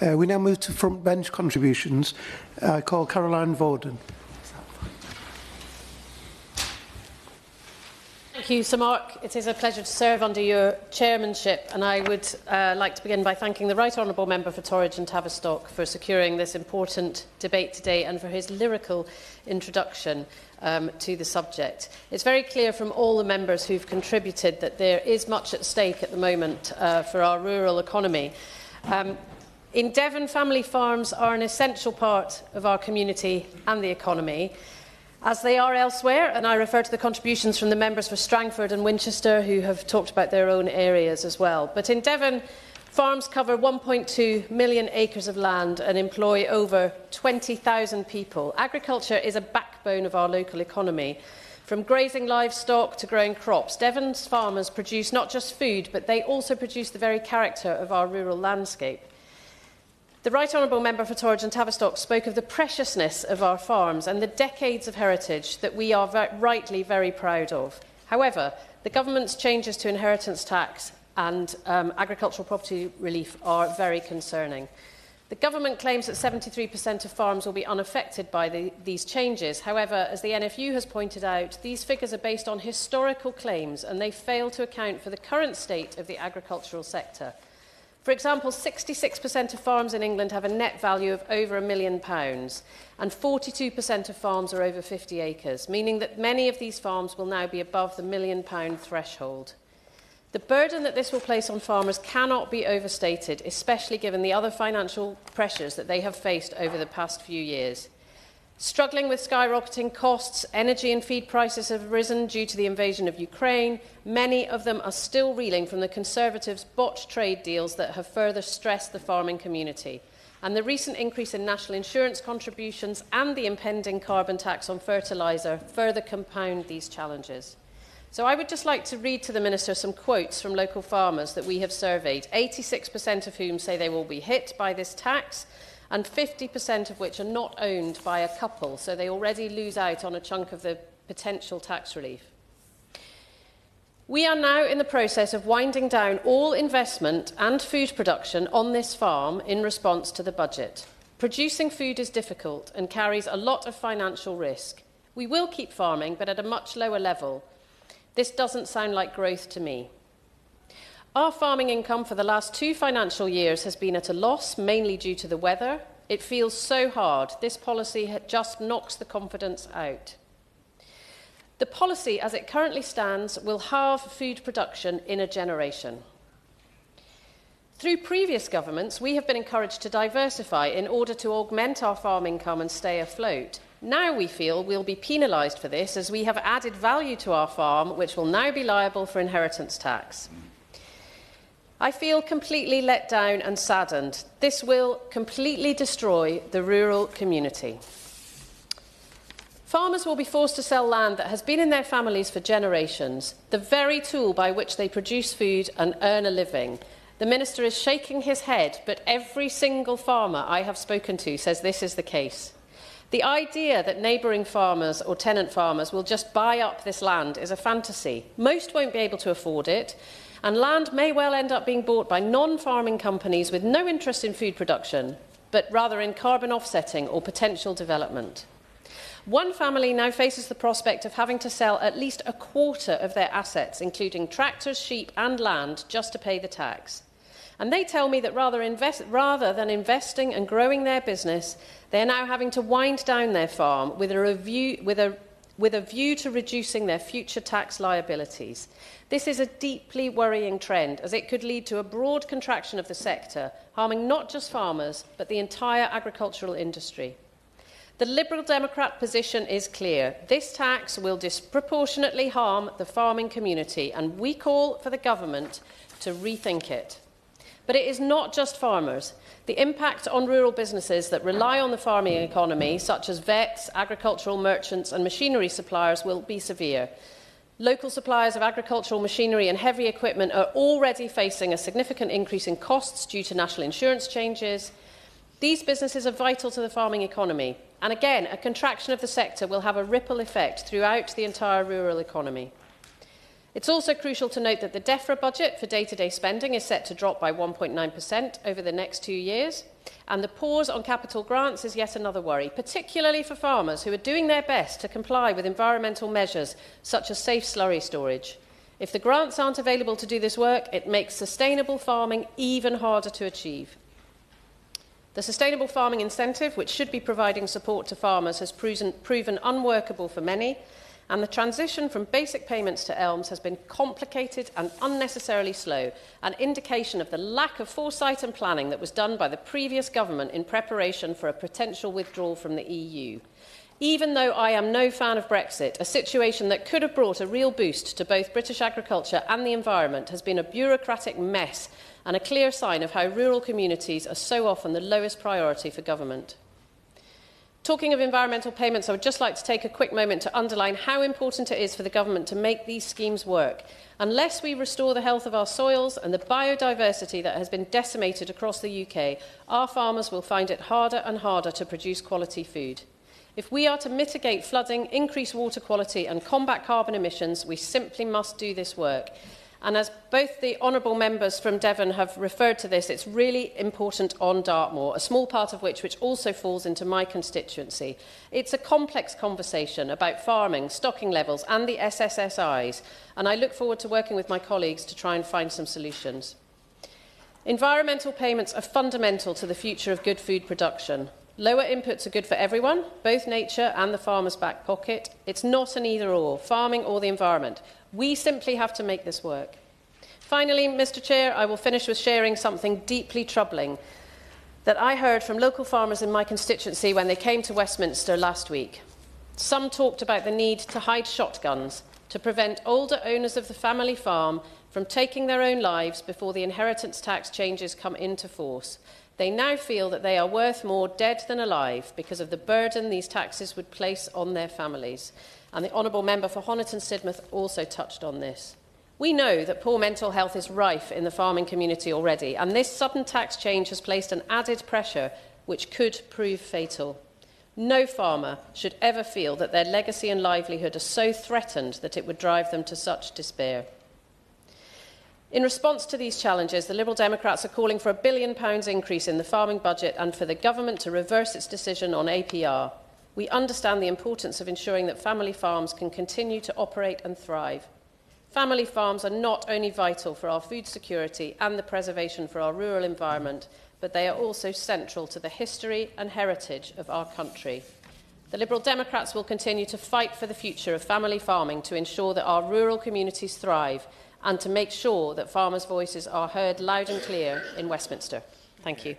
We now move to front bench contributions. I call Caroline Voaden. Thank you, Sir Mark. It is a pleasure to serve under your chairmanship, and I would like to begin by thanking the Right Honourable Member for Torridge and Tavistock for securing this important debate today and for his lyrical introduction to the subject. It's very clear from all the members who've contributed that there is much at stake at the moment for our rural economy. In Devon, family farms are an essential part of our community and the economy, as they are elsewhere, and I refer to the contributions from the members for Strangford and Winchester who have talked about their own areas as well. But in Devon, farms cover 1.2 million acres of land and employ over 20,000 people. Agriculture is a backbone of our local economy. From grazing livestock to growing crops, Devon's farmers produce not just food, but they also produce the very character of our rural landscape. The Right Honourable Member for Torridge and Tavistock spoke of the preciousness of our farms and the decades of heritage that we are rightly very proud of. However, the government's changes to inheritance tax and agricultural property relief are very concerning. The government claims that 73% of farms will be unaffected by these changes. However, as the NFU has pointed out, these figures are based on historical claims and they fail to account for the current state of the agricultural sector. For example, 66% of farms in England have a net value of over £1 million, and 42% of farms are over 50 acres, meaning that many of these farms will now be above the £1 million threshold. The burden that this will place on farmers cannot be overstated, especially given the other financial pressures that they have faced over the past few years. Struggling with skyrocketing costs, energy and feed prices have risen due to the invasion of Ukraine. Many of them are still reeling from the Conservatives' botched trade deals that have further stressed the farming community. And the recent increase in national insurance contributions and the impending carbon tax on fertiliser further compound these challenges. So I would just like to read to the Minister some quotes from local farmers that we have surveyed, 86% of whom say they will be hit by this tax, and 50% of which are not owned by a couple, so they already lose out on a chunk of the potential tax relief. We are now in the process of winding down all investment and food production on this farm in response to the budget. Producing food is difficult and carries a lot of financial risk. We will keep farming, but at a much lower level. This doesn't sound like growth to me. Our farming income for the last 2 financial years has been at a loss, mainly due to the weather. It feels so hard. This policy just knocks the confidence out. The policy, as it currently stands, will halve food production in a generation. Through previous governments, we have been encouraged to diversify in order to augment our farm income and stay afloat. Now we feel we'll be penalised for this, as we have added value to our farm, which will now be liable for inheritance tax. I feel completely let down and saddened. This will completely destroy the rural community. Farmers will be forced to sell land that has been in their families for generations, the very tool by which they produce food and earn a living. The Minister is shaking his head, but every single farmer I have spoken to says this is the case. The idea that neighbouring farmers or tenant farmers will just buy up this land is a fantasy. Most won't be able to afford it, and land may well end up being bought by non-farming companies with no interest in food production, but rather in carbon offsetting or potential development. One family now faces the prospect of having to sell at least a quarter of their assets, including tractors, sheep and land, just to pay the tax. And they tell me that rather than investing and growing their business, they are now having to wind down their farm with a view to reducing their future tax liabilities. This is a deeply worrying trend, as it could lead to a broad contraction of the sector, harming not just farmers, but the entire agricultural industry. The Liberal Democrat position is clear. This tax will disproportionately harm the farming community, and we call for the government to rethink it. But it is not just farmers. The impact on rural businesses that rely on the farming economy, such as vets, agricultural merchants and machinery suppliers, will be severe. Local suppliers of agricultural machinery and heavy equipment are already facing a significant increase in costs due to national insurance changes. These businesses are vital to the farming economy, and again, a contraction of the sector will have a ripple effect throughout the entire rural economy. It's also crucial to note that the DEFRA budget for day-to-day spending is set to drop by 1.9% over the next 2 years, and the pause on capital grants is yet another worry, particularly for farmers who are doing their best to comply with environmental measures such as safe slurry storage. If the grants aren't available to do this work, it makes sustainable farming even harder to achieve. The Sustainable Farming Incentive, which should be providing support to farmers, has proven unworkable for many, and the transition from basic payments to ELMS has been complicated and unnecessarily slow, an indication of the lack of foresight and planning that was done by the previous government in preparation for a potential withdrawal from the EU. Even though I am no fan of Brexit, a situation that could have brought a real boost to both British agriculture and the environment has been a bureaucratic mess and a clear sign of how rural communities are so often the lowest priority for government. Talking of environmental payments, I would just like to take a quick moment to underline how important it is for the government to make these schemes work. Unless we restore the health of our soils and the biodiversity that has been decimated across the UK, our farmers will find it harder and harder to produce quality food. If we are to mitigate flooding, increase water quality and combat carbon emissions, we simply must do this work. And as both the honourable members from Devon have referred to this, it's really important on Dartmoor, a small part of which also falls into my constituency. It's a complex conversation about farming, stocking levels and the SSSIs, and I look forward to working with my colleagues to try and find some solutions. Environmental payments are fundamental to the future of good food production. Lower inputs are good for everyone, both nature and the farmer's back pocket. It's not an either-or, farming or the environment. We simply have to make this work. Finally, Mr. Chair, I will finish with sharing something deeply troubling that I heard from local farmers in my constituency when they came to Westminster last week. Some talked about the need to hide shotguns to prevent older owners of the family farm from taking their own lives before the inheritance tax changes come into force. They now feel that they are worth more dead than alive because of the burden these taxes would place on their families. And the Honourable Member for Honiton Sidmouth also touched on this. We know that poor mental health is rife in the farming community already, and this sudden tax change has placed an added pressure which could prove fatal. No farmer should ever feel that their legacy and livelihood are so threatened that it would drive them to such despair. In response to these challenges, the Liberal Democrats are calling for a £1 billion increase in the farming budget and for the government to reverse its decision on APR. We understand the importance of ensuring that family farms can continue to operate and thrive. Family farms are not only vital for our food security and the preservation for our rural environment, but they are also central to the history and heritage of our country. The Liberal Democrats will continue to fight for the future of family farming to ensure that our rural communities thrive and to make sure that farmers' voices are heard loud and clear in Westminster. Thank you.